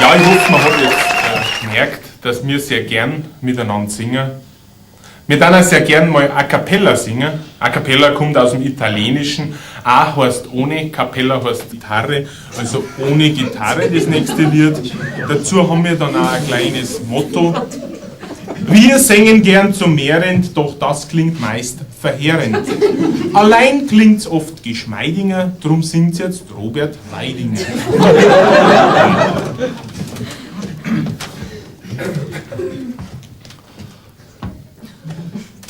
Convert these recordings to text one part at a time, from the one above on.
Ja, ich hoffe, man hat jetzt gemerkt, dass wir sehr gern miteinander singen. Wir dann auch sehr gern mal A Cappella singen. A Cappella kommt aus dem Italienischen. A heißt ohne, Cappella heißt Gitarre, also ohne Gitarre das nächste Lied. Dazu haben wir dann auch ein kleines Motto. Wir singen gern zu mehrend, doch das klingt meist verheerend. Allein klingt's oft geschmeidiger, drum singt's jetzt Robert Weidinger.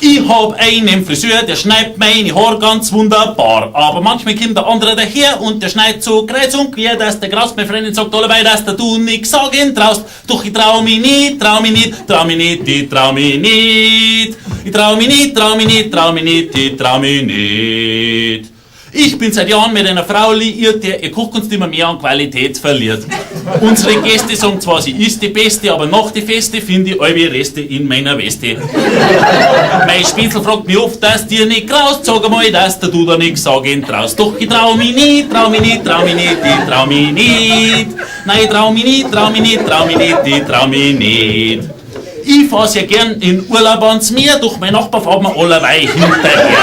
Ich hab einen Friseur, der schneidet meine Haare ganz wunderbar. Aber manchmal kommt der andere daher und der schneidet so kreuz und quer, dass der Gras meine Freundin sagt allebei, dass der du nix sagen traust. Doch ich trau mich nicht, trau mich nicht, trau mich nicht, ich trau mich nicht. Ich trau mich nicht, trau mich nicht, trau mich nicht, ich trau mich nicht. Ich bin seit Jahren mit einer Frau liiert, der ihr Kochkunst immer mehr an Qualität verliert. Unsere Gäste sagen zwar, sie ist die Beste, aber nach die Feste finde ich alle Reste in meiner Weste. Mein Spitzel fragt mich oft, dass dir nicht graust, sag einmal, dass du da nix sagen traust. Doch ich trau mich nicht, trau mich nicht, trau mich nicht, ich trau mich nicht. Nein, ich trau mich nicht, trau mich nicht, trau mich nicht, ich trau mich nicht. Ich fahr sehr gern in Urlaub ans Meer, doch mein Nachbar fährt mir allerweil hinterher.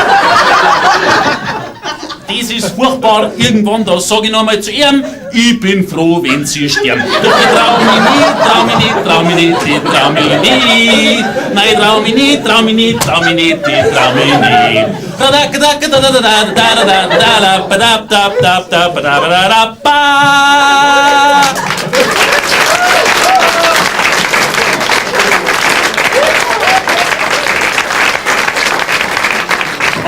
Das ist furchtbar, irgendwann, da sag ich nochmal zu ihm, ich bin froh, wenn sie sterben. Doch ich trau mich nicht, trau mich nicht, trau mich nicht, ich trau mich nicht. Nein, ich trau mich nicht, trau mich nicht, trau mich nicht, ich trau mich nicht.